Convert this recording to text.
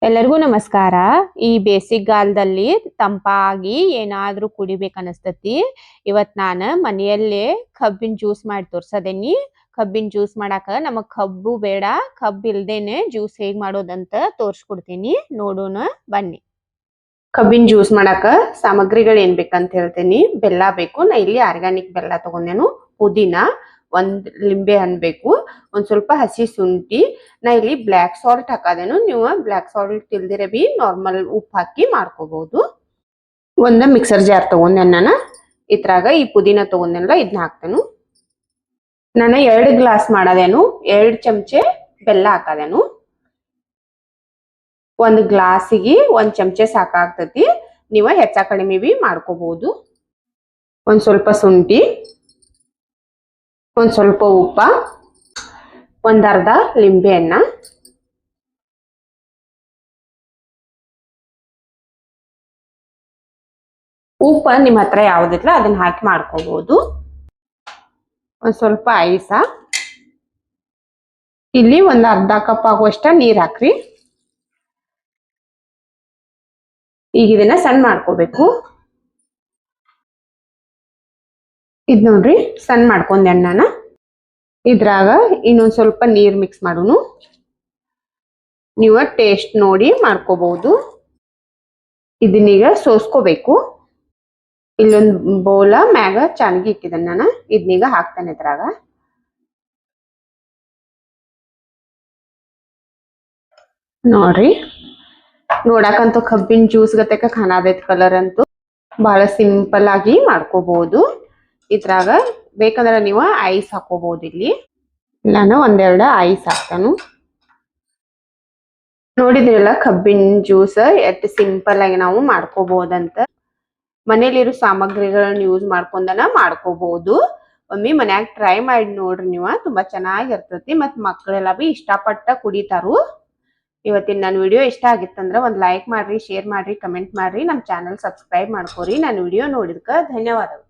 ಎಲ್ಲರಿಗೂ ನಮಸ್ಕಾರ. ಈ ಬೇಸಿಗೆಗಾಲದಲ್ಲಿ ತಂಪಾಗಿ ಏನಾದ್ರೂ ಕುಡಿಬೇಕನ್ನಿಸ್ತತಿ. ಇವತ್ ನಾನು ಮನೆಯಲ್ಲೇ ಕಬ್ಬಿನ ಜ್ಯೂಸ್ ಮಾಡಿ ತೋರ್ಸದೇನಿ. ಕಬ್ಬಿನ ಜ್ಯೂಸ್ ಮಾಡಾಕ ನಮಗ್ ಕಬ್ಬು ಬೇಡ, ಕಬ್ಬು ಇಲ್ದೇನೆ ಜ್ಯೂಸ್ ಹೇಗ್ ಮಾಡೋದಂತ ತೋರ್ಸ್ಕೊಡ್ತೀನಿ. ನೋಡೋಣ ಬನ್ನಿ. ಕಬ್ಬಿನ ಜ್ಯೂಸ್ ಮಾಡಾಕ ಸಾಮಗ್ರಿಗಳು ಏನ್ ಬೇಕಂತ ಹೇಳ್ತೀನಿ. ಬೆಲ್ಲ ಬೇಕು. ನಾ ಇಲ್ಲಿ ಆರ್ಗ್ಯಾನಿಕ್ ಬೆಲ್ಲ ತಗೊಂಡೇನು. ಪುದೀನ, ಒಂದ್ ಲಿಂಬೆ ಹಣ್ಣು ಬೇಕು, ಒಂದ್ ಸ್ವಲ್ಪ ಹಸಿ ಶುಂಠಿ. ನಾ ಇಲ್ಲಿ ಬ್ಲ್ಯಾಕ್ ಸಾಲ್ಟ್ ಹಾಕದೇನು. ನೀವು ಬ್ಲ್ಯಾಕ್ ಸಾಲ್ಟ್ ಇಲ್ದಿರ ಬಿ ನಾರ್ಮಲ್ ಉಪ್ಪು ಹಾಕಿ ಮಾಡ್ಕೋಬಹುದು. ಒಂದ ಮಿಕ್ಸರ್ ಜಾರ್ ತಗೊಂಡೆ ನಾನು. ಇದ್ರಾಗ ಈ ಪುದೀನ ತಗೊಂಡೆನಲ್ಲ ಇದನ್ನ ಹಾಕ್ತೇನು. ನಾನು 2 ಗ್ಲಾಸ್ ಮಾಡದೇನು. 2 ಚಮಚೆ ಬೆಲ್ಲ ಹಾಕದೇನು. 1 ಗ್ಲಾಸಿಗೆ 1 ಚಮಚೆ ಸಾಕಾಗ್ತತಿ. ನೀವು ಹೆಚ್ಚ ಕಡಿಮೆ ಬಿ ಮಾಡ್ಕೋಬಹುದು. ಒಂದ್ ಸ್ವಲ್ಪ ಶುಂಠಿ, ಒಂದ್ ಸ್ವಲ್ಪ ಉಪ್ಪ, ಒಂದ್ ಅರ್ಧ ಲಿಂಬೆ ಹಣ್ಣ, ಉಪ್ಪ ನಿಮ್ಮ ಹತ್ರ ಯಾವ್ದಿಲ್ಲ ಅದನ್ನ ಹಾಕಿ ಮಾಡ್ಕೋಬಹುದು. ಒಂದ್ ಸ್ವಲ್ಪ ಐಸ, ಇಲ್ಲಿ ಒಂದ್ ಅರ್ಧ ಕಪ್ ಆಗುವಷ್ಟ ನೀರ್ ಹಾಕ್ರಿ. ಈಗ ಇದನ್ನ ಸಣ್ಣ ಮಾಡ್ಕೋಬೇಕು. ಇದ್ ನೋಡ್ರಿ ಸಣ್ಣ ಮಾಡ್ಕೊಂಡೆ ನಾನು. ಇದ್ರಾಗ ಇನ್ನೊಂದ್ ಸ್ವಲ್ಪ ನೀರ್ ಮಿಕ್ಸ್ ಮಾಡೋನು. ನೀವು ಟೇಸ್ಟ್ ನೋಡಿ ಮಾಡ್ಕೋಬಹುದು. ಇದನ್ನೀಗ ಸೋಸ್ಕೋಬೇಕು. ಇಲ್ಲೊಂದ್ ಬೌಲ ಮ್ಯಾಗ ಚೆನ್ನಾಗಿ ಇಟ್ಟಿದ್ದೇನೆ ನಾನು. ಇದನ್ನೀಗ ಹಾಕ್ತೇನೆ ಇದ್ರಾಗ. ನೋಡ್ರಿ, ನೋಡಾಕಂತೂ ಕಬ್ಬಿನ ಜ್ಯೂಸ್ ಗತೆಕ ಖಾನಾದೈತ್. ಕಲರ್ ಅಂತೂ ಬಹಳ ಸಿಂಪಲ್ ಆಗಿ ಮಾಡ್ಕೋಬಹುದು. ಇದ್ರಾಗ ಬೇಕಂದ್ರೆ ನೀವು ಐಸ್ ಹಾಕೋಬಹುದು. ಇಲ್ಲಿ ನಾನು ಒಂದೆರಡು ಐಸ್ ಹಾಕ್ತಾನು. ನೋಡಿದ್ರಲ್ಲ ಕಬ್ಬಿನ ಜ್ಯೂಸ್ ಎಷ್ಟು ಸಿಂಪಲ್ ಆಗಿ ನಾವು ಮಾಡ್ಕೋಬಹುದಂತ. ಮನೇಲಿರೋ ಸಾಮಗ್ರಿಗಳನ್ನ ಯೂಸ್ ಮಾಡ್ಕೊಂಡನ ಮಾಡ್ಕೋಬಹುದು. ಒಮ್ಮೆ ಮನ್ಯಾಗ ಟ್ರೈ ಮಾಡಿ ನೋಡ್ರಿ. ನೀವು ತುಂಬಾ ಚೆನ್ನಾಗಿರ್ತತಿ. ಮತ್ ಮಕ್ಕಳೆಲ್ಲ ಬಿ ಇಷ್ಟಪಟ್ಟ ಕುಡಿತಾರು. ಇವತ್ತಿನ ನನ್ನ ವಿಡಿಯೋ ಇಷ್ಟ ಆಗಿತ್ತಂದ್ರ ಒಂದ್ ಲೈಕ್ ಮಾಡ್ರಿ, ಶೇರ್ ಮಾಡ್ರಿ, ಕಮೆಂಟ್ ಮಾಡ್ರಿ. ನಮ್ಮ ಚಾನಲ್ ಸಬ್ಸ್ಕ್ರೈಬ್ ಮಾಡ್ಕೋರಿ. ನನ್ನ ವಿಡಿಯೋ ನೋಡಿದ್ಕ ಧನ್ಯವಾದಗಳು.